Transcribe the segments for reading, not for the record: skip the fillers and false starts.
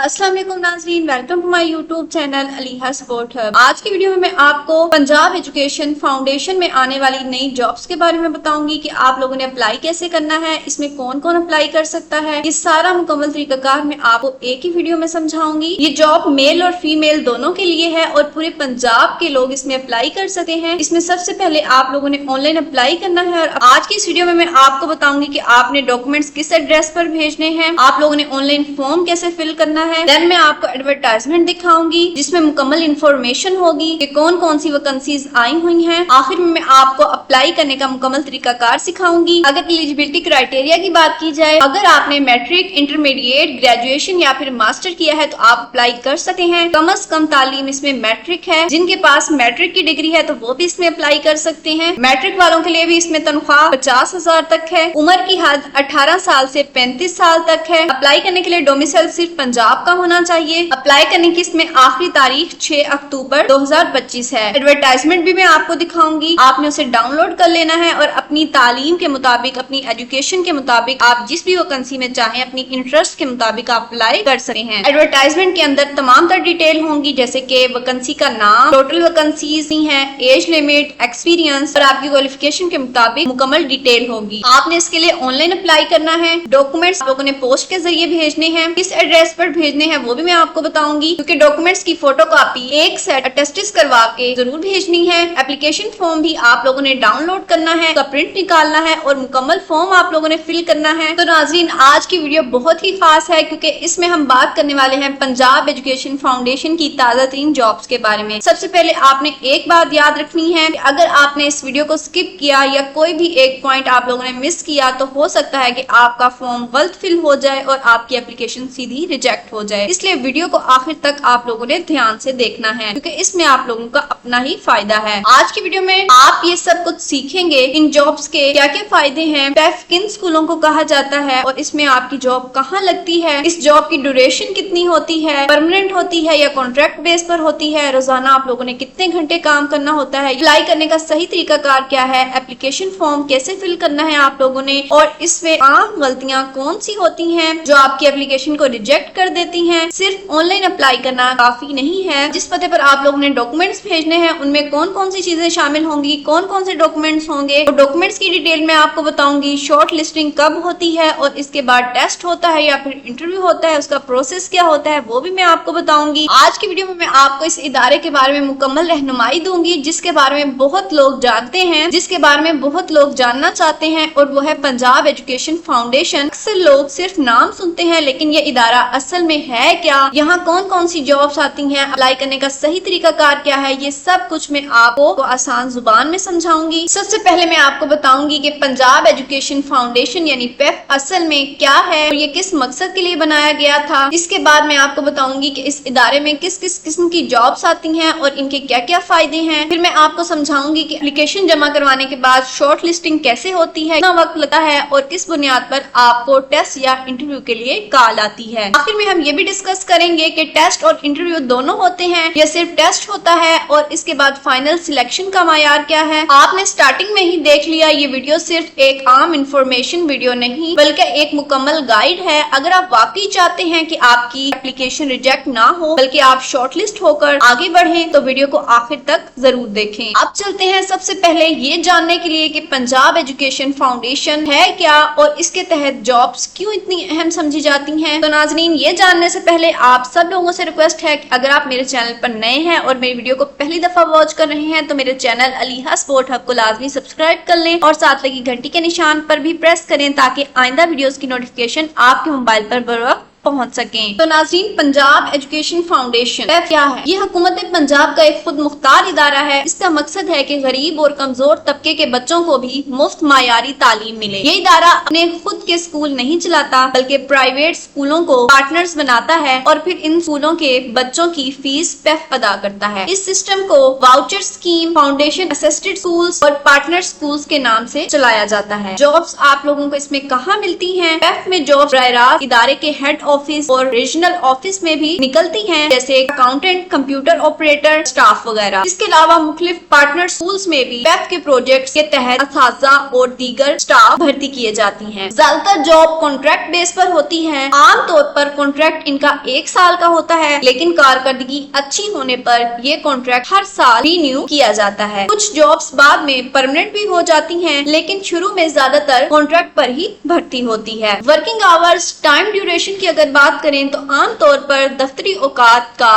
अस्सलाम वालेकुम नाज़रीन, welcome to my YouTube channel Aliha support hub. आज की वीडियो में मैं आपको पंजाब एजुकेशन फाउंडेशन में आने वाली नई जॉब्स के बारे में बताऊंगी कि आप लोगों ने अप्लाई कैसे करना है, इसमें कौन कौन अप्लाई कर सकता है। ये सारा मुकम्मल तरीकाकार मैं आपको एक ही वीडियो में समझाऊंगी। ये जॉब मेल और फीमेल दोनों के लिए है और पूरे पंजाब के लोग इसमें अप्लाई कर सकते हैं। इसमें सबसे पहले आप लोगों ने ऑनलाइन अप्लाई करना है और आज की इस वीडियो में मैं आपको बताऊंगी कि आपने डॉक्यूमेंट्स किस एड्रेस पर भेजने हैं, आप लोगों ने ऑनलाइन फॉर्म कैसे फिल करना है। देन मैं आपको एडवर्टाइजमेंट दिखाऊंगी जिसमें मुकम्मल इंफॉर्मेशन होगी कि कौन कौन सी वैकेंसीज आई हुई हैं। आखिर में मैं आपको अप्लाई करने का मुकम्मल तरीकाकार सिखाऊंगी। अगर एलिजिबिलिटी क्राइटेरिया की बात की जाए, अगर आपने मैट्रिक, इंटरमीडिएट, ग्रेजुएशन या फिर मास्टर किया है तो आप अप्लाई कर सकते हैं। कम से कम तालीम इसमें मैट्रिक है। जिनके पास मैट्रिक की डिग्री है तो वो भी इसमें अप्लाई कर सकते हैं। मैट्रिक वालों के लिए भी इसमें तनख्वाह 50,000 तक है। उम्र की हद 18 साल से 35 साल तक है। अप्लाई करने के लिए डोमिसाइल सिर्फ पंजाब का होना चाहिए। अप्लाई करने की इसमें आखिरी तारीख 6 अक्टूबर 2025 है। एडवर्टाइजमेंट भी मैं आपको दिखाऊंगी, आपने उसे डाउनलोड कर लेना है और अपनी तालीम के मुताबिक, अपनी एजुकेशन के मुताबिक आप जिस भी वैकेंसी में चाहें अपनी इंटरेस्ट के मुताबिक आप अप्लाई कर सकते हैं। एडवर्टाइजमेंट के अंदर तमाम तर डिटेल होंगी जैसे कि वैकेंसी का नाम, टोटल वैकेंसीज है, एज लिमिट, एक्सपीरियंस और आपकी क्वालिफिकेशन के मुताबिक मुकम्मल डिटेल होगी। आपने इसके लिए ऑनलाइन अप्लाई करना है। डॉक्यूमेंट्स लोगों ने पोस्ट के जरिए भेजने हैं। किस एड्रेस पर भेजने हैं वो भी मैं आपको बताऊंगी, क्योंकि डॉक्यूमेंट्स की फोटो कॉपी एक सेट अटेस्टेड करवा के जरूर भेजनी है। एप्लीकेशन फॉर्म भी आप लोगों ने डाउनलोड करना है, उसका प्रिंट निकालना है और मुकम्मल फॉर्म आप लोगों ने फिल करना है। तो नाज़रीन, आज की वीडियो बहुत ही खास है क्योंकि इसमें हम बात करने वाले हैं पंजाब एजुकेशन फाउंडेशन की ताजा तरीन जॉब्स के बारे में। सबसे पहले आपने एक बात याद रखनी है कि अगर आपने इस वीडियो को स्किप किया या कोई भी एक पॉइंट आप लोगों ने मिस किया तो हो सकता है कि आपका फॉर्म गलत फिल हो जाए और आपकी एप्लीकेशन सीधी रिजेक्ट हो जाए। इसलिए वीडियो को आखिर तक आप लोगों ने ध्यान से देखना है क्योंकि इसमें आप लोगों का अपना ही फायदा है। आज की वीडियो में आप ये सब कुछ सीखेंगे, इन जॉब्स के क्या क्या फायदे हैं, पेफ किन स्कूलों को कहा जाता है और इसमें आपकी जॉब कहाँ लगती है, इस जॉब की ड्यूरेशन कितनी होती है, परमानेंट होती है या कॉन्ट्रैक्ट बेस पर होती है, रोजाना आप लोगों ने कितने घंटे काम करना होता है, अप्लाई करने का सही तरीकाकार क्या है, एप्लीकेशन फॉर्म कैसे फिल करना है आप लोगों ने और इसमें आम गलतियां कौन सी होती हैं जो आपकी एप्लीकेशन को रिजेक्ट कर देती हैं। सिर्फ ऑनलाइन अप्लाई करना काफी नहीं है। जिस पते पर आप लोगों ने डॉक्यूमेंट्स भेजने हैं उनमें कौन कौन सी चीजें शामिल होंगी, कौन कौन से डॉक्यूमेंट्स होंगे, तो डॉक्यूमेंट्स की डिटेल में आपको बताऊंगी। शॉर्ट लिस्टिंग कब होती है और इसके बाद टेस्ट होता है या फिर इंटरव्यू होता है, उसका प्रोसेस क्या होता है वो भी मैं आपको बताऊंगी। आज की वीडियो में मैं आपको इस इदारे के बारे में मुकम्मल रहनुमाई दूंगी जिसके बारे में बहुत लोग जानते हैं, जिसके बारे में बहुत लोग जानना चाहते हैं और वो है पंजाब एजुकेशन फाउंडेशन। अक्सर लोग सिर्फ नाम सुनते हैं लेकिन ये इदारा असल में है क्या, यहाँ कौन कौन सी जॉब्स आती हैं, अप्लाई करने का सही तरीकाकार क्या है, ये सब कुछ मैं आपको आसान जुबान में समझाऊंगी। सबसे पहले मैं आपको बताऊंगी कि पंजाब एजुकेशन फाउंडेशन यानी पेफ असल में क्या है और ये किस मकसद के लिए बनाया गया था। इसके बाद मैं आपको बताऊंगी कि इस इदारे में किस किस किस्म की जॉब्स आती हैं और इनके क्या क्या फायदे हैं। फिर मैं आपको समझाऊंगी कि एप्लीकेशन जमा करवाने के बाद शॉर्ट लिस्टिंग कैसे होती है, कितना वक्त लगता है और किस बुनियाद पर आपको टेस्ट या इंटरव्यू के लिए कॉल आती है। आखिर में हम ये भी डिस्कस करेंगे कि टेस्ट और इंटरव्यू दोनों होते हैं या सिर्फ टेस्ट होता है और इसके बाद फाइनल सिलेक्शन का मायार क्या है। आपने स्टार्टिंग में ही देख लिया, ये वीडियो सिर्फ एक आम इंफॉर्मेशन वीडियो नहीं बल्कि एक मुकम्मल गाइड है। अगर आप वाकई चाहते हैं कि आपकी एप्लीकेशन रिजेक्ट ना हो बल्कि आप शॉर्टलिस्ट होकर आगे बढ़ें तो वीडियो को आखिर तक जरूर देखें। अब चलते हैं सबसे पहले ये जानने के लिए कि पंजाब एजुकेशन फाउंडेशन है क्या और इसके तहत जॉब्स क्यों इतनी अहम समझी जाती हैं। तो नाज़रीन, ये जानने से पहले आप सब लोगों से रिक्वेस्ट है कि अगर आप मेरे चैनल पर नए हैं और मेरी वीडियो को पहली दफा वॉच कर रहे हैं तो मेरे चैनल अलीहा सपोर्ट हब को लाजमी सब्सक्राइब कर लें और साथ लगी घंटी के निशान पर भी प्रेस करें ताकि आइंदा वीडियोस की नोटिफिकेशन आपके मोबाइल पर बर वक्त पहुंच सकें। तो नाज़रीन, पंजाब एजुकेशन फाउंडेशन क्या है? ये हुकूमत पंजाब का एक खुद मुख्तार इदारा है। इसका मकसद है कि गरीब और कमजोर तबके के बच्चों को भी मुफ्त मायारी तालीम मिले। ये इदारा अपने खुद के स्कूल नहीं चलाता बल्कि प्राइवेट स्कूलों को पार्टनर्स बनाता है और फिर इन स्कूलों के बच्चों की फीस पेफ अदा करता है। इस सिस्टम को voucher scheme, foundation assisted schools और पार्टनर स्कूल्स के नाम से चलाया जाता है। जॉब्स आप लोगों को इसमें कहाँ मिलती हैं? पेफ में जॉब बराह रास्त इदारे के हेड ऑफिस और रीजनल ऑफिस में भी निकलती हैं, जैसे अकाउंटेंट, कंप्यूटर ऑपरेटर, स्टाफ वगैरह। इसके अलावा मुख्तलिफ पार्टनर स्कूल्स में भी पेफ के प्रोजेक्ट्स के तहत असातिज़ा और दीगर स्टाफ भर्ती किए जाती हैं। ज्यादातर जॉब कॉन्ट्रैक्ट बेस पर होती है। आम तौर पर कॉन्ट्रैक्ट इनका 1 साल का होता है, लेकिन कारकर्दगी अच्छी होने पर ये कॉन्ट्रैक्ट हर साल रिन्यू किया जाता है। कुछ जॉब्स बाद में परमानेंट भी हो जाती हैं, लेकिन शुरू में ज्यादातर कॉन्ट्रैक्ट पर ही भर्ती होती है। वर्किंग आवर्स, टाइम ड्यूरेशन की अगर बात करें तो आम तौर पर दफ्तरी औकात का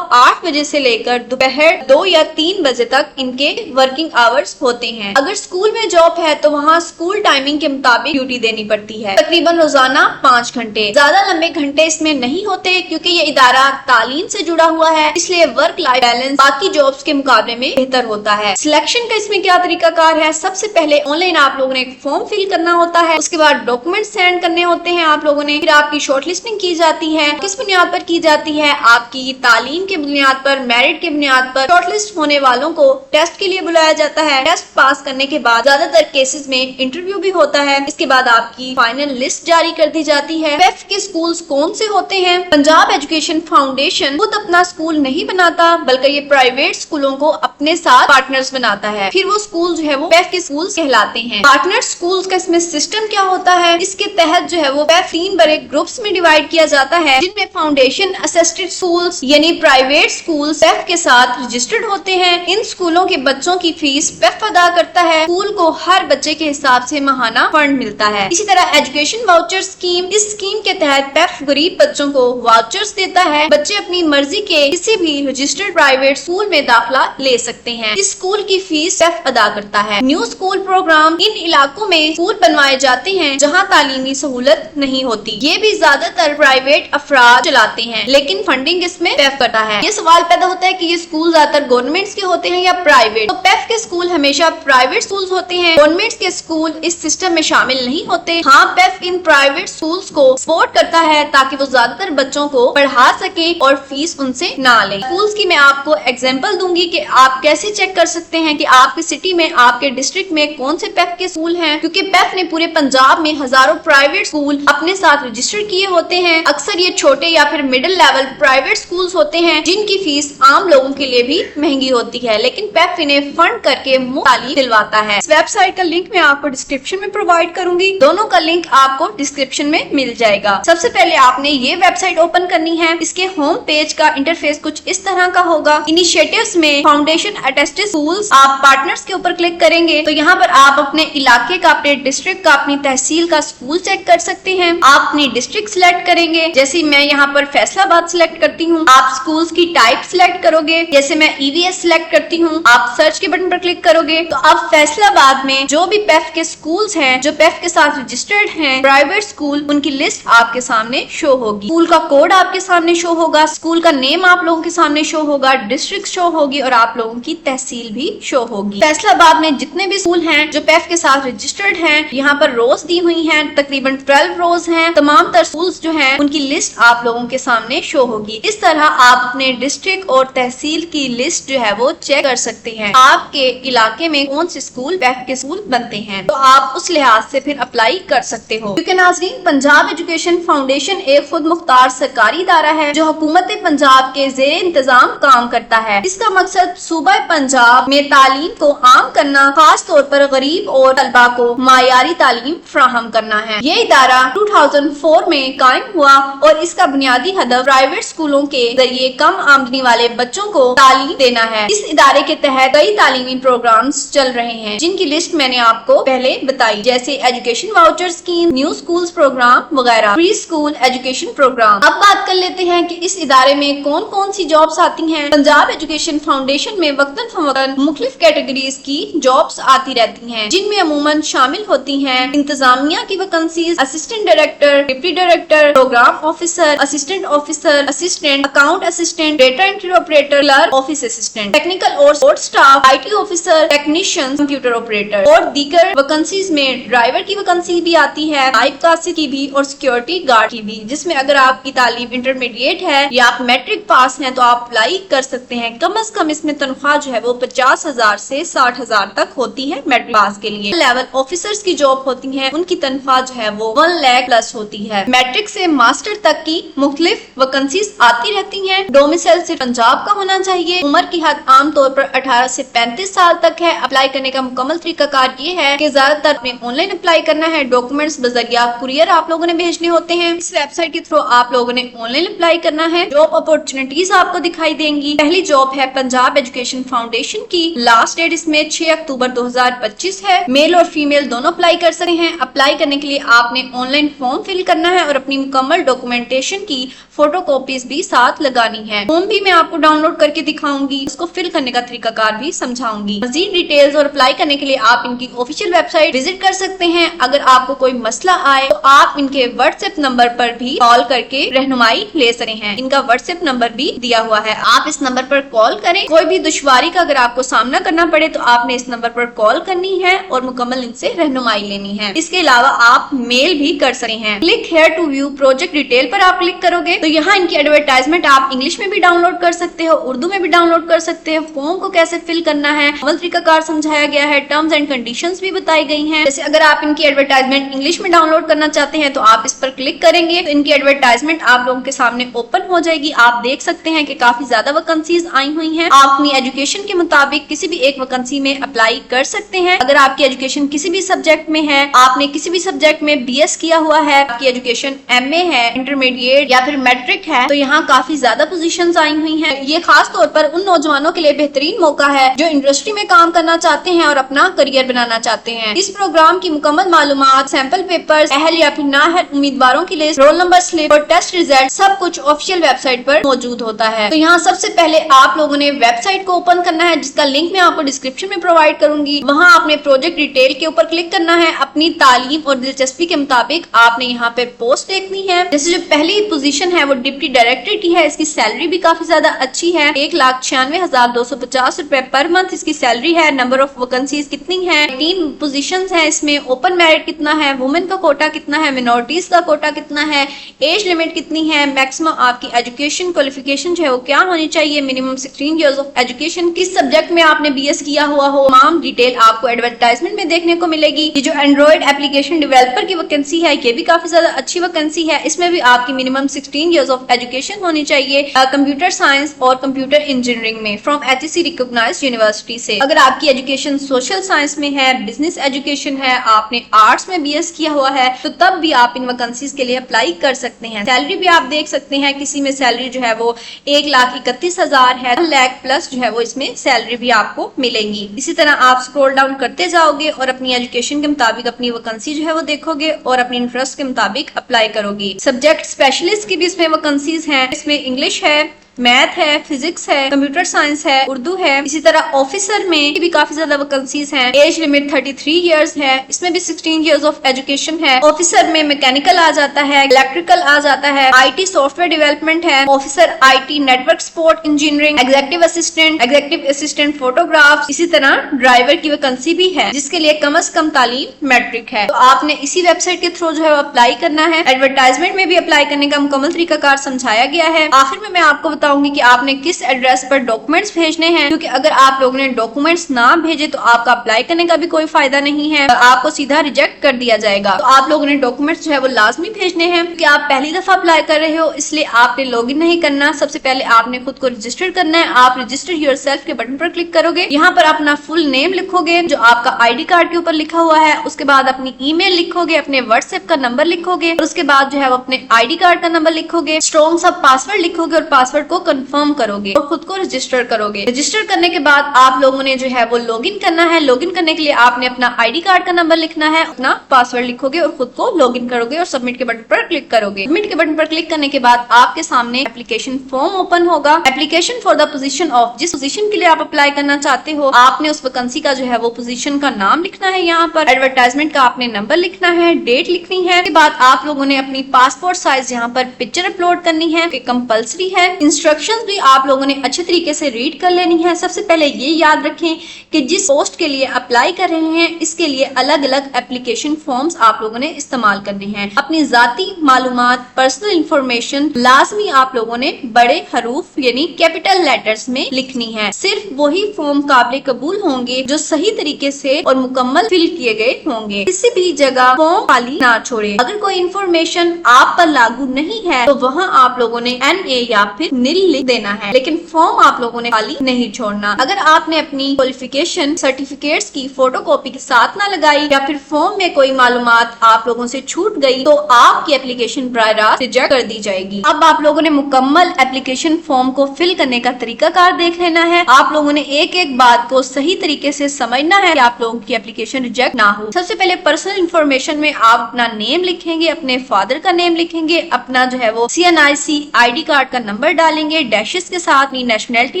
8 बजे से लेकर दोपहर 2 या 3 बजे तक इनके वर्किंग आवर्स होते हैं। अगर स्कूल में जॉब है तो वहाँ स्कूल टाइमिंग के मुताबिक ड्यूटी देनी पड़ती है, तकरीबन रोजाना 5 घंटे। ज्यादा लंबे घंटे इसमें नहीं होते क्योंकि ये इदारा तालीम से जुड़ा हुआ है, इसलिए वर्क लाइफ बैलेंस बाकी जॉब्स के मुकाबले में बेहतर होता है। सिलेक्शन का इसमें क्या तरीकाकार है? सबसे पहले ऑनलाइन आप लोगों ने एक फॉर्म फिल करना होता है, उसके बाद डॉक्यूमेंट सेंड करने होते हैं आप लोगों ने, फिर आपकी शॉर्टलिस्टिंग की जाती है। किस बुनियाद पर की जाती है? आपकी तालीम के बुनियाद पर, मेरिट के बुनियाद पर शॉर्टलिस्ट होने वालों को टेस्ट के लिए बुलाया जाता है। टेस्ट पास करने के बाद ज्यादातर केसेस में इंटरव्यू भी होता है। इसके बाद आपकी फाइनल लिस्ट जारी कर दी जाती है। पेफ के स्कूल्स कौन से होते हैं? पंजाब एजुकेशन फाउंडेशन खुद अपना स्कूल नहीं बनाता, बल्कि ये प्राइवेट स्कूलों को अपने साथ पार्टनर्स बनाता है। फिर वो स्कूल जो है वो पेफ के स्कूल कहलाते हैं। पार्टनर स्कूल्स का इसमें सिस्टम क्या होता है? इसके तहत जो है वो पेफ 3 बड़े ग्रुप्स में डिवाइड किया जाता है, जिनमें फाउंडेशन असिस्टेड स्कूल्स यानी प्राइवेट स्कूल पेफ के साथ रजिस्टर्ड होते हैं। इन स्कूलों के बच्चों की फीस पेफ अदा करता है। स्कूल को हर बच्चे के हिसाब से माहाना फंड मिलता है। इसी तरह एजुकेशन वाउचर स्कीम, इस स्कीम के तहत पेफ गरीब बच्चों को वाउचर्स देता है। बच्चे अपनी मर्जी के किसी भी रजिस्टर्ड प्राइवेट स्कूल में दाखिला ले सकते हैं। इस स्कूल की फीस पेफ अदा करता है। न्यू स्कूल प्रोग्राम, इन इलाकों में स्कूल बनवाए जाते हैं जहाँ तालीमी सहूलत नहीं होती। ये भी ज्यादातर प्राइवेट अफराद चलाते हैं, लेकिन फंडिंग इसमें पेफ करता है। ये सवाल पैदा होता है कि ये स्कूल ज्यादातर गवर्नमेंट के होते हैं या प्राइवेट? तो पेफ के स्कूल हमेशा प्राइवेट स्कूल होते हैं। गवर्नमेंट के स्कूल इस सिस्टम में शामिल नहीं होते। हाँ, पेफ इन प्राइवेट स्कूल्स को सपोर्ट करता है ताकि वो ज्यादातर बच्चों को पढ़ा सके और फीस उनसे ना ले। स्कूल्स की मैं आपको एग्जांपल दूंगी कि आप कैसे चेक कर सकते हैं कि आपकी सिटी में, आपके डिस्ट्रिक्ट में कौन से पेफ के स्कूल हैं, क्योंकि पेफ ने पूरे पंजाब में हजारों प्राइवेट स्कूल अपने साथ रजिस्टर किए होते हैं। अक्सर ये छोटे या फिर मिडिल लेवल प्राइवेट स्कूल्स होते हैं जिनकी फीस आम लोगों के लिए भी महंगी होती है, लेकिन पेफ इन्हें फंड करके मुफ्त तालीम दिलवाता है। इस वेबसाइट का लिंक मैं आपको डिस्क्रिप्शन में प्रोवाइड करूंगी। दोनों का लिंक आपको डिस्क्रिप्शन में मिल जाएगा। सबसे पहले आपने ये वेबसाइट ओपन करनी है। इसके होम पेज का इंटरफेस कुछ इस तरह का होगा। इनिशिएटिव्स में फाउंडेशन अटेस्टेड स्कूल्स, आप पार्टनर्स के ऊपर क्लिक करेंगे तो यहाँ पर आप अपने इलाके का, अपने डिस्ट्रिक्ट का, अपनी तहसील का स्कूल चेक कर सकते हैं। आप अपनी डिस्ट्रिक्ट सिलेक्ट करेंगे, जैसे मैं यहाँ पर फैसलाबाद सिलेक्ट करती हूँ। आप स्कूल्स की टाइप सिलेक्ट करोगे, जैसे मैं ईवीएस सिलेक्ट करती हूँ। आप सर्च के बटन पर क्लिक करोगे तो अब फैसलाबाद में जो भी पेफ के स्कूल्स हैं, जो पेफ के साथ रजिस्टर्ड हैं, प्राइवेट स्कूल, उनकी लिस्ट आपके सामने शो होगी। स्कूल का कोड आपके सामने शो होगा, स्कूल का नेम आप लोगों के सामने शो होगा, डिस्ट्रिक्ट शो होगी और आप लोगों की तहसील भी शो होगी। फैसलाबाद में जितने भी स्कूल हैं जो पेफ के साथ रजिस्टर्ड हैं, यहाँ पर रोज दी हुई हैं, तकरीबन 12 रोज हैं। तमाम तर स्कूल्स जो हैं उनकी लिस्ट आप लोगों के सामने शो होगी। इस तरह आप अपने डिस्ट्रिक्ट और तहसील की लिस्ट जो है वो चेक कर सकते हैं। आपके इलाके में कौन से स्कूल पेफ के स्कूल बनते हैं, तो आप उस लिहाज से फिर अप्लाई कर सकते हो। क्योंकि नाज़रीन, पंजाब एजुकेशन फाउंडेशन एक खुद मुख्तार सरकारी इदारा है जो हुकूमत पंजाब के ज़ेरे इंतजाम काम करता है। इसका मकसद सूबा पंजाब में तालीम को आम करना, खास तौर पर गरीब और तलबा को मायारी तालीम फ्राहम करना है। ये इदारा 2004 में कायम हुआ और इसका बुनियादी हदफ प्राइवेट स्कूलों के जरिए कम आमदनी वाले बच्चों को तालीम देना है। इस इदारे के तहत कई तालीमी प्रोग्राम्स चल रहे हैं जिनकी लिस्ट मैंने आपको पहले बताई, जैसे education voucher scheme, new schools programme वगैरह, प्री स्कूल एजुकेशन प्रोग्राम। अब बात कर लेते हैं कि इस इदारे में कौन कौन सी जॉब्स आती हैं। पंजाब एजुकेशन फाउंडेशन में वक्तन फवक्तन मुख्तलिफ कैटेगरीज की जॉब्स आती रहती हैं, जिनमें अमूमन शामिल होती हैं इंतजामिया की vacancies, assistant director, deputy director, program officer, assistant, account assistant, data entry operator, clerk, office assistant, technical और support staff, IT officer, technician, computer operator. और दीगर वैकेंसीज में ड्राइवर की वैकेंसी भी आती है, नाइब कासिद की भी और सिक्योरिटी गार्ड की भी, जिसमें अगर आपकी तालीम इंटरमीडिएट है या आप मैट्रिक पास हैं तो आप अप्लाई कर सकते हैं। कम से कम इसमें तनख्वाह जो है वो 50,000 से 60,000 तक होती है मैट्रिक पास के लिए। लेवल ऑफिसर्स की जॉब होती है, उनकी तनख्वाह जो है वो 1 लाख प्लस होती है। मैट्रिक से मास्टर तक की मुख्तलिफ वैकेंसीज आती रहती हैं। डोमिसाइल सिर्फ पंजाब का होना चाहिए। उम्र की हद आम तौर पर 18 से 35 साल तक है। अप्लाई करने का मुकम्मल तरीकाकार ये है कि ज्यादातर में ऑनलाइन अप्लाई करना है। डॉक्यूमेंट्स बजरिया कुरियर आप लोगों ने भेजने होते हैं। इस वेबसाइट के थ्रू आप लोगों ने ऑनलाइन अप्लाई करना है। जॉब अपॉर्चुनिटीज आपको दिखाई देंगी। पहली जॉब है पंजाब एजुकेशन फाउंडेशन की। लास्ट डेट इसमें 6 अक्टूबर 2025 है। मेल और फीमेल दोनों अप्लाई कर सकते हैं। अप्लाई करने के लिए आपने ऑनलाइन फॉर्म फिल करना है और अपनी मुकम्मल डॉक्यूमेंटेशन की फोटो कॉपीज भी साथ लगानी है। फॉर्म भी मैं आपको डाउनलोड करके दिखाऊंगी, उसको फिल करने का तरीकाकार भी समझाऊंगी। मजीद डिटेल्स और अप्लाई करने के लिए आप इनकी ऑफिशियल वेबसाइट विजिट कर सकते हैं। अगर आपको कोई मसला आए तो आप इनके व्हाट्सएप नंबर पर भी कॉल करके रहनुमाई ले सकते हैं। इनका व्हाट्सएप नंबर भी दिया हुआ है, आप इस नंबर पर कॉल करें। कोई भी दुश्वारी का अगर आपको सामना करना पड़े तो आपने इस नंबर पर कॉल करनी है और मुकम्मल इनसे रहनुमाई लेनी है। इसके अलावा आप मेल भी कर सकते हैं। Click here to view project detail पर आप क्लिक करोगे तो यहाँ इनकी एडवर्टाइजमेंट आप इंग्लिश में भी डाउनलोड कर सकते हो, उर्दू में भी डाउनलोड कर सकते हो। फॉर्म को कैसे फिल करना है अमल तरीकाकार समझाया गया है। टर्म्स एंड कंडीशंस भी बताई गई हैं। जैसे अगर आप इनकी एडवर्टाइजमेंट इंग्लिश में डाउनलोड करना चाहते हैं तो आप इस पर क्लिक करेंगे तो इनकी एडवर्टाइजमेंट आप लोगों के सामने ओपन हो जाएगी। आप देख सकते हैं कि काफी ज्यादा वैकेंसीज आई हुई हैं। आप अपनी एजुकेशन के मुताबिक किसी भी एक वैकेंसी में अप्लाई कर सकते हैं। अगर आपकी एजुकेशन किसी भी सब्जेक्ट में है, आपने किसी भी सब्जेक्ट में BS किया हुआ है, आपकी एजुकेशन MA है, इंटरमीडिएट या फिर मैट्रिक है, तो यहाँ काफी ज्यादा पोजीशंस आई हुई हैं। ये खास तौर पर उन नौजवानों के लिए बेहतरीन मौका है जो इंडस्ट्री में काम करना चाहते हैं और अपना करियर बनाना चाहते हैं। इस प्रोग्राम की मुकम्मल मालूमात, सैंपल पेपर्स, अहल या फिर नाअहल उम्मीदवारों की लिस्ट, रोल नंबर स्लिप और टेस्ट रिजल्ट सब कुछ ऑफिशियल वेबसाइट पर मौजूद होता है। तो यहाँ सबसे पहले आप लोगों ने वेबसाइट को ओपन करना है, जिसका लिंक मैं आपको डिस्क्रिप्शन में प्रोवाइड करूंगी। वहाँ आपने प्रोजेक्ट डिटेल के ऊपर क्लिक करना है। अपनी तालीम और दिलचस्पी के मुताबिक आपने यहाँ पे पोस्ट देखनी है। जैसे जो पहली पोजीशन है वो डिप्टी डायरेक्टर की है। इसकी सैलरी भी काफी ज्यादा अच्छी है, 1,96,250 रुपए पर मंथ इसकी सैलरी है। नंबर ऑफ वैकेंसीज कितनी है? 3 पोजीशंस है इसमें। ओपन मेरिट कितना है, वुमेन का कोटा कितना है, मिनोरिटीज का कोटा कितना है, एज लिमिट कितनी है, मैक्सिमम आपकी एजुकेशन क्वालिफिकेशन जो है वो क्या होनी चाहिए, मिनिमम 16 इयर्स ऑफ एजुकेशन, किस सब्जेक्ट में आपने BS किया हुआ हो, तमाम डिटेल आपको एडवर्टाइजमेंट में देखने को मिलेगी। ये जो एंड्रॉइड एप्लीकेशन डेवलपर की वैकेंसी है ये भी काफी ज्यादा अच्छी वैकेंसी है। इसमें भी आपकी मिनिमम 16 इयर्स ऑफ एजुकेशन होनी चाहिए कंप्यूटर साइंस और कंप्यूटर इंजीनियरिंग में फ्रॉम HEC रिकॉग्नाइज्ड यूनिवर्सिटी से। अगर आपकी एजुकेशन सोशल साइंस में है, बिजनेस एजुकेशन है, आपने आर्ट्स में BS किया हुआ है, तो तब भी आप इन वैकेंसीज के लिए अप्लाई कर सकते हैं। सैलरी भी आप देख सकते हैं, किसी में सैलरी जो है वो 1,31,000 है, 1 लाख प्लस जो है वो इसमें सैलरी भी आपको मिलेंगी। इसी तरह आप स्क्रॉल डाउन करते जाओगे और अपनी एजुकेशन के मुताबिक अपनी वैकेंसी जो है वो देखोगे और अपनी इंटरेस्ट के मुताबिक अप्लाई करोगे। सब्जेक्ट स्पेशलिस्ट की भी इसमें वैकेंसीज हैं। इसमें इंग्लिश है, मैथ है, फिजिक्स है, कंप्यूटर साइंस है, उर्दू है। इसी तरह ऑफिसर में भी काफी ज्यादा वैकेंसीज हैं। एज लिमिट 33 इयर्स है, इसमें भी 16 इयर्स ऑफ एजुकेशन है। ऑफिसर में मैकेनिकल आ जाता है, इलेक्ट्रिकल आ जाता है, IT सॉफ्टवेयर डेवलपमेंट है, officer IT network support engineering, executive assistant photograph. इसी तरह ड्राइवर की वैकेंसी भी है जिसके लिए कम से कम तालीम मैट्रिक है। तो आपने इसी वेबसाइट के थ्रू जो है अप्लाई करना है। एडवर्टाइजमेंट में भी अप्लाई करने का मुकम्मल तरीकाकार समझाया गया है। आखिर में मैं आपको बताऊंगी कि आपने किस एड्रेस पर डॉक्यूमेंट्स भेजने हैं, क्योंकि अगर आप लोगों ने डॉक्यूमेंट्स ना भेजे तो आपका अप्लाई करने का भी कोई फायदा नहीं है, आपको सीधा रिजेक्ट कर दिया जाएगा। तो आप लोगों ने डॉक्यूमेंट्स जो है वो लाजमी भेजने हैं, क्योंकि आप पहली दफा अप्लाई कर रहे हो, इसलिए आपने लॉगिन नहीं करना। सबसे पहले आपने खुद को रजिस्टर करना है। आप रजिस्टर योरसेल्फ के बटन पर क्लिक करोगे, यहाँ पर अपना फुल नेम लिखोगे जो आपका ID कार्ड के ऊपर लिखा हुआ है। उसके बाद अपनी ईमेल लिखोगे, अपने व्हाट्सएप का नंबर लिखोगे और उसके बाद जो है वो अपने ID कार्ड का नंबर लिखोगे। स्ट्रॉन्ग सा पासवर्ड लिखोगे और पासवर्ड को कंफर्म करोगे और खुद को रजिस्टर करोगे। रजिस्टर करने के बाद आप लोगों ने जो है वो लॉगिन करना है। लॉगिन करने के लिए आपने अपना ID कार्ड का नंबर लिखना है, अपना पासवर्ड लिखोगे और खुद को लॉगिन करोगे और सबमिट के बटन पर क्लिक करोगे। सबमिट के बटन पर क्लिक करने के बाद आपके सामने एप्लीकेशन फॉर्म ओपन होगा। Application for the position of, जिस पोजीशन के लिए आप अप्लाई करना चाहते हो आपने उस वैकेंसी का जो है वो पोजीशन का नाम लिखना है। यहाँ पर एडवर्टाइजमेंट का आपने नंबर लिखना है, डेट लिखनी है। उसके बाद आप लोगों ने अपनी पासपोर्ट साइज यहाँ पर पिक्चर अपलोड करनी है, कंपल्सरी है। इंस्ट्रक्शंस भी आप लोगों ने अच्छे तरीके से रीड कर लेनी है। सबसे पहले ये याद रखें कि जिस पोस्ट के लिए अप्लाई कर रहे हैं इसके लिए अलग अलग एप्लीकेशन फॉर्म्स आप लोगों ने इस्तेमाल करने हैं। अपनी जाती मालूमात, पर्सनल इंफॉर्मेशन लाजमी आप लोगों ने बड़े हरूफ यानी कैपिटल लेटर्स में लिखनी है। सिर्फ वही फॉर्म काबिल कबूल होंगे जो सही तरीके से और मुकम्मल फिल किए गए होंगे। किसी भी जगह फॉर्म खाली ना छोड़े। अगर कोई इंफॉर्मेशन आप पर लागू नहीं है तो वहाँ आप लोगों ने NA या फिर NIL लिख देना है, लेकिन फॉर्म आप लोगों ने खाली नहीं छोड़ना। अगर आपने अपनी क्वालिफिकेशन सर्टिफिकेट्स की फोटोकॉपी के साथ ना लगाई या फिर फॉर्म में कोई मालूमात आप लोगों से छूट गई तो आपकी एप्लीकेशन बराह रास्त रिजेक्ट कर दी जाएगी। अब आप लोगों ने मुकम्मल एप्लीकेशन फॉर्म को फिल करने का तरीकाकार देख लेना है। आप लोगों ने एक एक बात को सही तरीके से समझना है कि आप लोगों की एप्लीकेशन रिजेक्ट ना हो। सबसे पहले पर्सनल इंफॉर्मेशन में आप अपना नेम लिखेंगे, अपने फादर का नेम लिखेंगे, अपना जो है वो CNIC ID कार्ड का नंबर डालेंगे, डैशेस के साथ अपनी नेशनैलिटी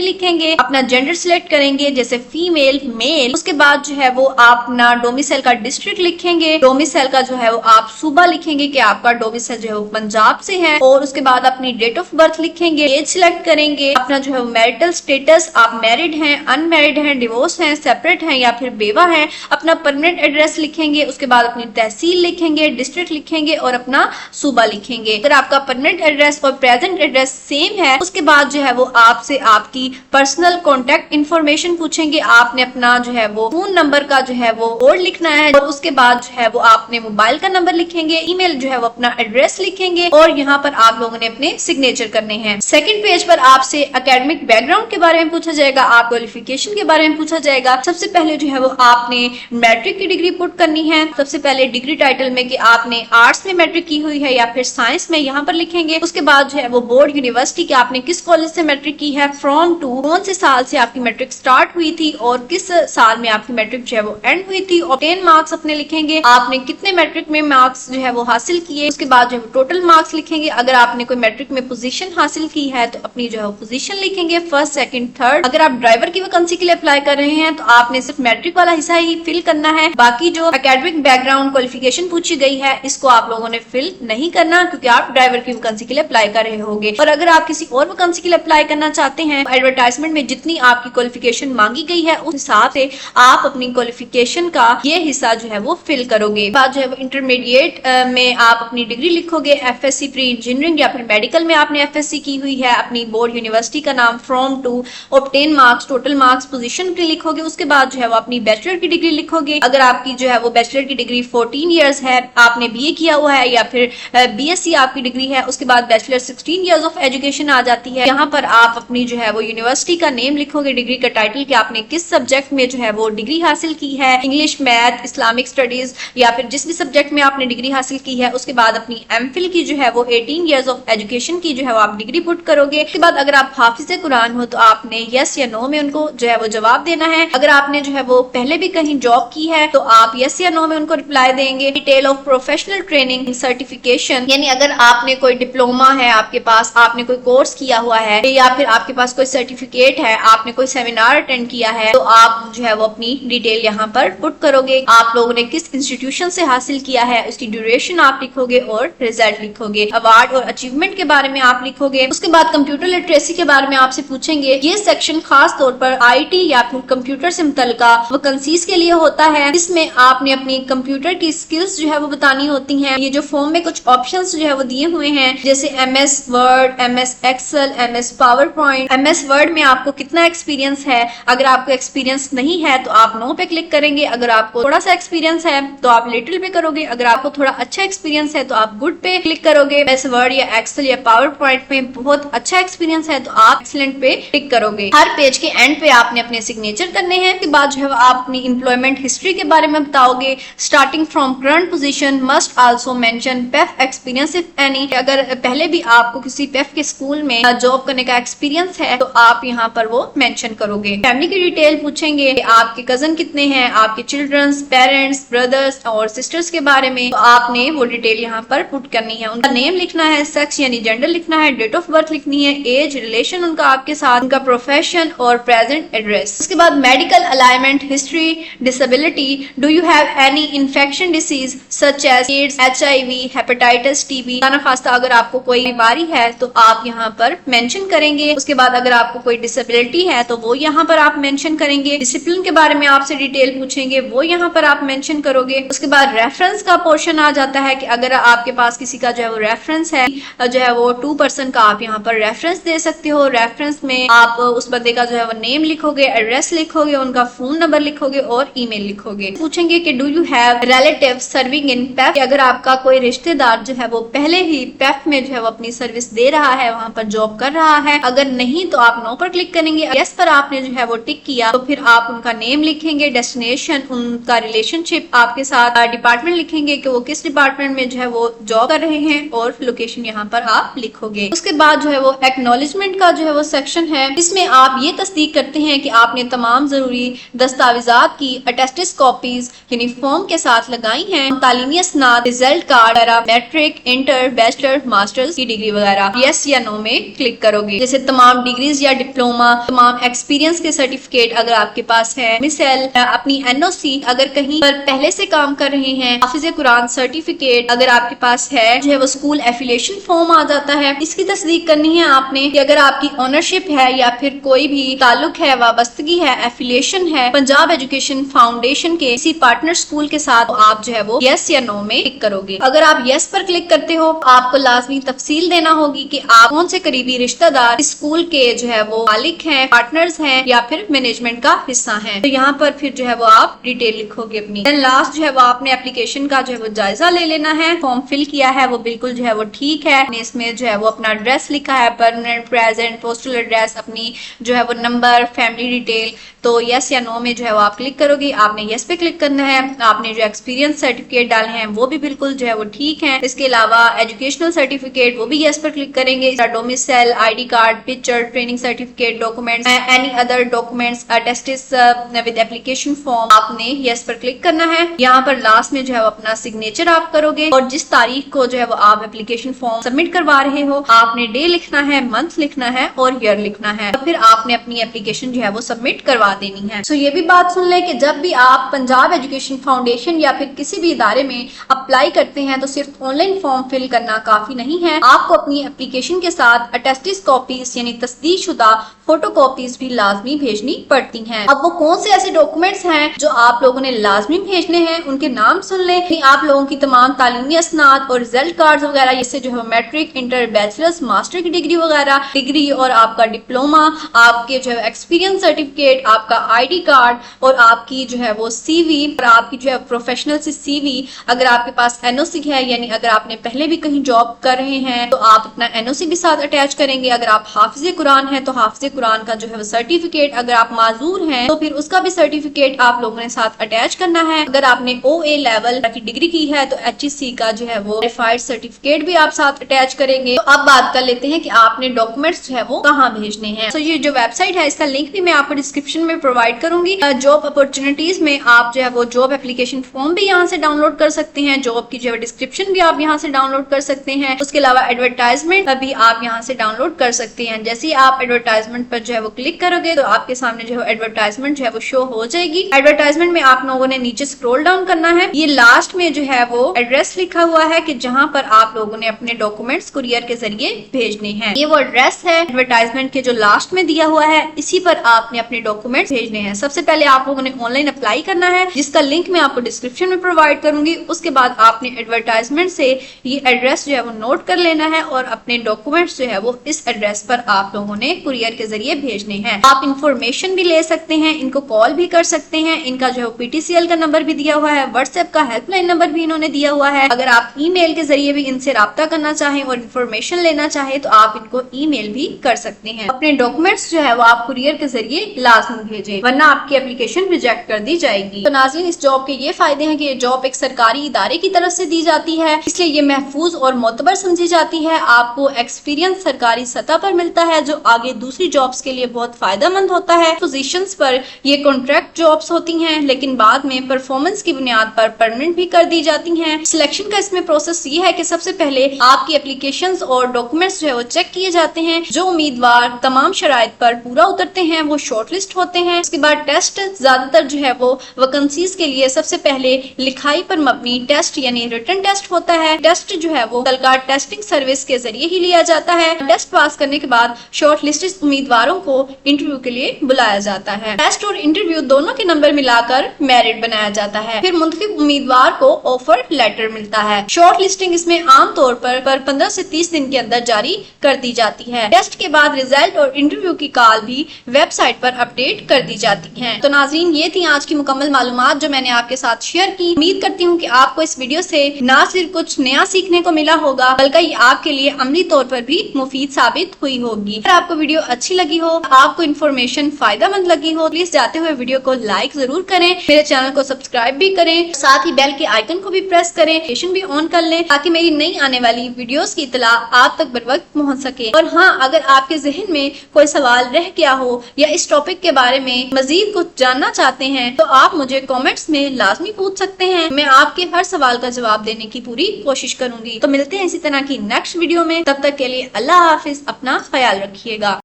लिखेंगे, अपना जेंडर सिलेक्ट करेंगे जैसे फीमेल, मेल। उसके बाद जो है वो आप अपना डोमिसाइल का डिस्ट्रिक्ट लिखेंगे, डोमिसाइल का जो है वो आप सूबा लिखेंगे कि आपका डोमिसाइल जो है वो पंजाब से है, और उसके बाद अपनी डेट ऑफ बर्थ लिखेंगे, एज सिलेक्ट करेंगे, अपना जो है वो मैरिटल स्टेटस, आप मैरिड हैं, अनमैरिड हैं, डिवोर्स हैं, सेपरेट हैं या फिर बेवा हैं, अपना परमानेंट एड्रेस लिखेंगे, उसके बाद अपनी तहसील लिखेंगे, डिस्ट्रिक्ट लिखेंगे और अपना सूबा लिखेंगे। अगर आपका परमानेंट एड्रेस और प्रेजेंट एड्रेस सेम है उसके बाद जो है वो आपसे आपकी पर्सनल कॉन्टेक्ट इंफॉर्मेशन पूछेंगे। आपने अपना जो है वो फोन नंबर का जो है वो कोड लिखना है और उसके बाद जो है वो आपने मोबाइल का नंबर लिखेंगे, ईमेल जो है वो अपना एड्रेस लिखेंगे और यहाँ पर आप लोगों ने अपने सिग्नेचर करने हैं। सेकंड पेज पर आपसे एकेडमिक बैकग्राउंड के बारे में पूछा जाएगा, आप क्वालिफिकेशन के बारे में पूछा जाएगा। सबसे पहले जो है वो आपने मैट्रिक की डिग्री पुट करनी है। सबसे पहले डिग्री टाइटल में कि आपने आर्ट्स में मैट्रिक की हुई है या फिर साइंस में यहाँ पर लिखेंगे। उसके बाद जो है वो बोर्ड, यूनिवर्सिटी कि आपने किस कॉलेज से मैट्रिक की है, फ्रॉम टू कौन से साल से आपकी मैट्रिक स्टार्ट हुई थी और किस साल में आपकी मैट्रिक जो है वो एंड हुई थी। ऑब्टेन मार्क्स अपने लिखेंगे, आपने कितने मैट्रिक में मार्क्स जो है वो हासिल किए। उसके बाद जो है टोटल मार्क्स लिखेंगे। अगर आपने कोई मैट्रिक में पोजीशन हासिल की है तो अपनी जो है पोजीशन लिखेंगे, फर्स्ट, सेकंड, थर्ड। अगर आप ड्राइवर की वैकेंसी के लिए अप्लाई कर रहे हैं तो आपने सिर्फ मैट्रिक वाला हिस्सा ही फिल करना है, बाकी जो एकेडमिक बैकग्राउंड क्वालिफिकेशन पूछी गई है इसको आप लोगों ने फिल नहीं करना क्योंकि आप ड्राइवर की वैकेंसी के लिए अप्लाई कर रहे होंगे। और अगर आप किसी और वैकेंसी के लिए अप्लाई करना चाहते हैं, एडवर्टाइजमेंट में जितनी आपकी क्वालिफिकेशन मांगी गई है उस हिसाब से आप अपनी क्वालिफिकेशन का ये हिस्सा जो है वो फिल करोगे। बाद जो है इंटरमीडिएट में आप अपनी डिग्री लिखोगे, FSc प्री इंजीनियरिंग या फिर मेडिकल में आपने FSc की हुई है, अपनी बोर्ड, यूनिवर्सिटी का नाम, from to, obtain marks, total marks, position की लिखोगे। उसके बाद जो है वो अपनी बैचलर की डिग्री लिखोगे। अगर आपकी जो है वो बैचलर की डिग्री 14 इयर्स है, आपने BA किया हुआ है या फिर BSc आपकी डिग्री है, उसके बाद बैचलर 16 इयर्स ऑफ एजुकेशन आ जाती है। यहाँ पर आप अपनी जो है वो यूनिवर्सिटी का नेम लिखोगे, डिग्री का टाइटल कि आपने किस सब्जेक्ट में जो है वो डिग्री हासिल की है, इंग्लिश, मैथ, इस्लामिक स्टडीज या फिर जिस भी सब्जेक्ट में आपने डिग्री हासिल की है। उसके बाद अपनी MPhil की जो है वो 18 इयर्स ऑफ एजुकेशन की जो है वो आप डिग्री पुट करोगे। उसके बाद अगर आप हाफिज कुरान हो तो आपने यस या नो में उनको जो है वो जवाब देना है। अगर आपने जो है वो पहले भी कहीं जॉब की है तो आप यस या नो में उनको रिप्लाई देंगे। Detail of professional training certification, यानी अगर आपने कोई डिप्लोमा है आपके पास, आपने कोई कोर्स किया हुआ है या फिर आपके पास कोई सर्टिफिकेट है, आपने कोई सेमिनार अटेंड किया है, तो आप जो है वो अपनी डिटेल यहाँ पर पुट करोगे। आप लोगों ने किस इंस्टीट्यूशन से हासिल किया है उसकी ड्यूरेशन आप लिखोगे और रिजल्ट लिखोगे। अवार्ड और अचीवमेंट के बारे में आप लिखोगे। उसके बाद कंप्यूटर लिटरेसी के बारे में आपसे पूछेंगे। ये सेक्शन खास तौर पर IT या फिर कंप्यूटर से मुतल्लिका वैकेंसीज के लिए होता है। इसमें आपने अपनी कंप्यूटर की स्किल्स जो है वो बतानी होती हैं। ये जो फॉर्म में कुछ ऑप्शंस जो है वो दिए हुए हैं जैसे MS Word, MS Excel, MS PowerPoint. MS Word में आपको कितना एक्सपीरियंस है, अगर आपको एक्सपीरियंस नहीं है तो आप नो पे क्लिक करेंगे। अगर आपको थोड़ा सा एक्सपीरियंस है तो आप लिटिल पे करोगे। अगर आपको थोड़ा अच्छा एक्सपीरियंस है तो आप गुड पे क्लिक करोगे। MS वर्ड या एक्सेल या पावर पॉइंट में बहुत अच्छा एक्सपीरियंस है तो आप एक्सीलेंट पे क्लिक करोगे। हर पेज के एंड पे आपने अपने सिग्नेचर करने हैं। उसके बाद जो है आप अपनी एम्प्लॉयमेंट हिस्ट्री के बारे में बताओगे। Starting from current position must also mention PEF experience if any. अगर पहले भी आपको किसी PEF के स्कूल में जॉब करने का एक्सपीरियंस है तो आप यहाँ पर वो मेंशन करोगे। फैमिली की डिटेल पूछेंगे, आपके कजन कितने हैं, आपके चिल्ड्रंस, पेरेंट्स, ब्रदर्स और सिस्टर्स के बारे में, तो आपने वो डिटेल यहाँ पर पुट करनी है। उनका नेम लिखना है, सेक्स यानी जेंडर लिखना है, डेट ऑफ बर्थ लिखनी है, एज, रिलेशन उनका आपके साथ, उनका प्रोफेशन और प्रेजेंट एड्रेस। उसके बाद medical alignment, history, disability, do you have any infection disease such as AIDS, HIV, hepatitis, TB। खाना खास्ता अगर आपको कोई बीमारी है तो आप यहाँ पर پر मेंशन करेंगे। उसके बाद अगर आपको कोई डिसेबिलिटी है तो वो यहाँ पर आप मेंशन करेंगे। डिसिप्लिन के बारे में आपसे डिटेल पूछेंगे, वो यहाँ पर आप मेंशन करोगे। उसके बाद रेफरेंस का पोर्शन आ जाता है कि अगर आपके पास किसी का जो है वो रेफरेंस है, जो है वो 2 पर्सन का आप यहाँ पर रेफरेंस दे सकते हो। रेफरेंस में आप उस बंदे का जो है वो नेम लिखोगे, एड्रेस लिखोगे, उनका फोन नंबर लिखोगे और ईमेल लिखोगे। पूछेंगे कि do you have relative serving in PAF, अगर आपका कोई रिश्तेदार जो है वो पहले ही पेफ में जो है वो अपनी सर्विस दे रहा है, वहां पर जॉब कर रहा है। अगर नहीं तो आप नो पर क्लिक करेंगे। यस पर आपने जो है वो टिक किया तो फिर आप उनका नेम लिखेंगे, डेस्टिनेशन, उनका रिलेशनशिप आपके साथ, डिपार्टमेंट लिखेंगे कि वो किस डिपार्टमेंट में जो है वो जॉब कर रहे हैं और लोकेशन यहाँ पर आप लिखोगे। उसके बाद जो है वो एक्नॉलेजमेंट का जो है वो सेक्शन है, इसमें आप ये तस्दीक करते हैं कि आपने तमाम जरूरी दस्तावेजात की अटेस्टेड कॉपीज यानी फॉर्म के साथ लगाई हैं, तालीमी असनाद, रिजल्ट कार्ड वगैरह, मैट्रिक, इंटर, बैचलर, मास्टर्स की डिग्री वगैरह। यस या नो में क्लिक करोगे। जैसे तमाम डिग्रीज या डिप्लोमा, तमाम एक्सपीरियंस के सर्टिफिकेट अगर आपके पास है, मिसल, अपनी एनओसी अगर कहीं पर पहले से काम कर रहे हैं, हाफिज कुरान सर्टिफिकेट अगर आपके पास है, जो है वो स्कूल एफिलिएशन फॉर्म आ जाता है। इसकी तस्दीक करनी है आपने कि अगर आपकी ओनरशिप है या फिर कोई भी ताल्लुक है, वाबस्तगी है, एफिलिएशन है पंजाब एजुकेशन फाउंडेशन के किसी पार्टनर स्कूल के साथ, तो आप जो है वो यस या नो में क्लिक करोगे। अगर आप यस पर क्लिक करते हो, आपको लाजमी तफसील देना होगी कि आप कौन से करीबी रिश्तेदार स्कूल के जो है वो मालिक हैं, पार्टनर्स हैं या फिर मैनेजमेंट का हिस्सा हैं। तो यहाँ पर फिर जो है वो आप डिटेल लिखोगे अपनी। देन लास्ट जो है वो आपने एप्लीकेशन का जो है वो जायजा ले लेना है। फॉर्म फिल किया है वो बिल्कुल जो है वो ठीक है, इसमें जो है वो अपना एड्रेस लिखा है, परमानेंट, प्रेजेंट, पोस्टल एड्रेस, अपनी जो है वो नंबर, फैमिली डिटेल। तो यस या नो में जो है वो आप क्लिक करोगे। आपने यस पे क्लिक करना है। आपने जो एक्सपीरियंस सर्टिफिकेट डाले हैं वो भी बिल्कुल जो है वो ठीक है। इसके अलावा एजुकेशनल सर्टिफिकेट वो भी यस पर क्लिक करेंगे। Domicile, ID card, picture, training certificate, documents, any other documents attested with application form, आपने यस पर क्लिक करना है। यहाँ पर लास्ट में जो है वो अपना सिग्नेचर आप करोगे और जिस तारीख को जो है वो आप एप्लीकेशन फॉर्म सबमिट करवा रहे हो, आपने डे लिखना है, मंथ लिखना है और ईयर लिखना है। और फिर आपने अपनी एप्लीकेशन जो है वो सबमिट करवा देनी है। तो ये भी बात सुन लें कि जब भी आप पंजाब एजुकेशन फाउंडेशन या फिर किसी भी इदारे में अप्लाई करते हैं तो सिर्फ ऑनलाइन फॉर्म फिल करना काफी नहीं है, आपको अपनी एप्लीकेशन के साथ अटेस्टेड कॉपीज यानी तस्दीक शुदा फोटो कॉपीज भी लाजमी भेजनी पड़ती हैं। अब वो कौन से ऐसे डॉक्यूमेंट्स हैं जो आप लोगों ने लाजमी भेजने हैं, उनके नाम सुन लें। आप लोगों की तमाम तालीमी असनाद और रिजल्ट कार्ड वगैरह, जिससे जो है मैट्रिक, इंटर, बैचलर्स, मास्टर की डिग्री वगैरह, डिग्री और आपका डिप्लोमा, आपके जो है एक्सपीरियंस सर्टिफिकेट, आपका आईडी कार्ड और आपकी जो है वो सीवी और आपकी जो है प्रोफेशनल से सीवी। अगर आपके पास एनओसी है यानी अगर आपने पहले भी कहीं जॉब कर रहे हैं तो आप अपना एनओसी भी साथ अटैच करेंगे। अगर आप हाफिज कुरान है तो हाफिज कुरान का जो है वो सर्टिफिकेट, अगर आप माजूर हैं तो फिर उसका भी सर्टिफिकेट आप लोगों ने साथ अटैच करना है। अगर आपने OA लेवल की डिग्री की है तो HEC का जो है वो वेरीफाइड सर्टिफिकेट भी आप साथ अटैच करेंगे। तो अब बात कर लेते हैं कि आपने डॉक्यूमेंट्स जो है वो कहाँ भेजने हैं। तो ये जो वेबसाइट है इसका लिंक भी मैं आपको डिस्क्रिप्शन में प्रोवाइड करूंगी। जॉब अपॉर्चुनिटीज में आप जो है वो जॉब एप्लीकेशन फॉर्म भी यहाँ से डाउनलोड कर सकते हैं, जॉब की जो है डिस्क्रिप्शन भी आप यहाँ से डाउनलोड कर सकते हैं। उसके अलावा एडवर्टाइजमेंट भी आप यहाँ से डाउनलोड कर सकते हैं। जैसे ही आप एडवर्टाइजमेंट पर जो है वो क्लिक करोगे तो आपके सामने जो है एडवर्टाइजमेंट जो है वो शो हो जाएगी। एडवर्टाइजमेंट में आप लोगों ने नीचे स्क्रॉल डाउन करना है। ये लास्ट में जो है वो एड्रेस लिखा हुआ है कि जहाँ पर आप लोगों ने अपने डॉक्यूमेंट्स कुरियर के जरिए भेजने हैं। ये वो एड्रेस है एडवर्टाइजमेंट के जो लास्ट में दिया हुआ है, इसी पर आपने अपने डॉक्यूमेंट्स भेजने हैं। सबसे पहले आप लोगों ने ऑनलाइन अप्लाई करना है, जिसका लिंक मैं आपको डिस्क्रिप्शन में प्रोवाइड करूंगी। उसके बाद आपने एडवर्टाइजमेंट से ये एड्रेस जो है वो नोट कर लेना है और अपने डॉक्यूमेंट्स जो है वो इस एड्रेस पर आप लोगों ने कुरियर के जरिए भेजने हैं। आप इंफॉर्मेशन भी ले सकते हैं, इनको कॉल भी कर सकते हैं। इनका जो है PTCL का नंबर भी दिया हुआ है, व्हाट्सएप का हेल्पलाइन नंबर भी इन्होंने दिया हुआ है। अगर आप ईमेल के जरिए भी इनसे राब्ता करना चाहें और इन्फॉर्मेशन लेना चाहें तो आप इनको ईमेल भी कर सकते हैं। अपने डॉक्यूमेंट्स जो है वो आप कुरियर के जरिए लाजमी भेजें, वरना आपकी एप्लीकेशन रिजेक्ट कर दी जाएगी। तो नाज़रीन, इस जॉब के ये फायदे हैं कि ये जॉब एक सरकारी इदारे की तरफ से दी जाती है, इसलिए ये महफूज और मोतबर समझी जाती है। आपको एक्सपीरियंस सरकारी सतह पर मिलता है जो आगे दूसरी जॉब्स के लिए बहुत फायदेमंद होता है। पोजीशंस पर ये कॉन्ट्रैक्ट जॉब्स होती हैं, लेकिन बाद में परफॉर्मेंस की बुनियाद पर परमानेंट भी कर दी जाती हैं। सिलेक्शन का इसमें प्रोसेस ये है कि सबसे पहले आपकी एप्लीकेशंस और डॉक्यूमेंट्स जो है वो चेक किए जाते हैं। जो उम्मीदवार तमाम शराइत पर पूरा उतरते हैं वो शॉर्टलिस्ट होते हैं। उसके बाद टेस्ट, ज्यादातर जो है वो वैकेंसीज के लिए सबसे पहले लिखाई पर मबनी टेस्ट यानी रिटन टेस्ट होता है। टेस्ट जो है वो तलकार टेस्टिंग सर्विस के जरिए ही लिया जाता है। टेस्ट पास करने के बाद शॉर्ट लिस्टेड उम्मीदवारों को इंटरव्यू के लिए बुलाया जाता है। टेस्ट और इंटरव्यू दोनों के नंबर मिलाकर मेरिट बनाया जाता है। फिर मुंतखब उम्मीदवार को ऑफर लेटर मिलता है। शॉर्ट लिस्टिंग इसमें आम तौर पर 15 से 30 दिन के अंदर जारी कर दी जाती है। टेस्ट के बाद रिजल्ट और इंटरव्यू की कॉल भी वेबसाइट पर अपडेट कर दी जाती है। तो नाज़रीन, ये थी आज की मुकम्मल मालूमात जो मैंने आपके साथ शेयर की। उम्मीद करती हूँ कि आपको इस वीडियो से ना सिर्फ कुछ नया सीखने को मिला होगा बल्कि ये आपके लिए अमली तौर पर भी मुफीद साबित हुई होगी। अगर आपको वीडियो अच्छी लगी हो, आपको इन्फॉर्मेशन फायदेमंद लगी हो, प्लीज जाते हुए वीडियो को लाइक जरूर करें, मेरे चैनल को सब्सक्राइब भी करें, साथ ही बेल के आइकन को भी प्रेस करें, नोटिफिकेशन भी ऑन कर लें ताकि मेरी नई आने वाली वीडियोस की इत्तला आप तक बर वक्त पहुंच सके। और हाँ, अगर आपके जहन में कोई सवाल रह गया हो या इस टॉपिक के बारे में मजीद कुछ जानना चाहते हैं तो आप मुझे कमेंट्स में लाजमी पूछ सकते हैं। मैं आपके हर सवाल का जवाब देने की पूरी कोशिश करूंगी। तो मिलते हैं इसी तरह की नेक्स्ट वीडियो में, तब तक के लिए अल्लाह हाफिज, अपना ख्याल रखिएगा।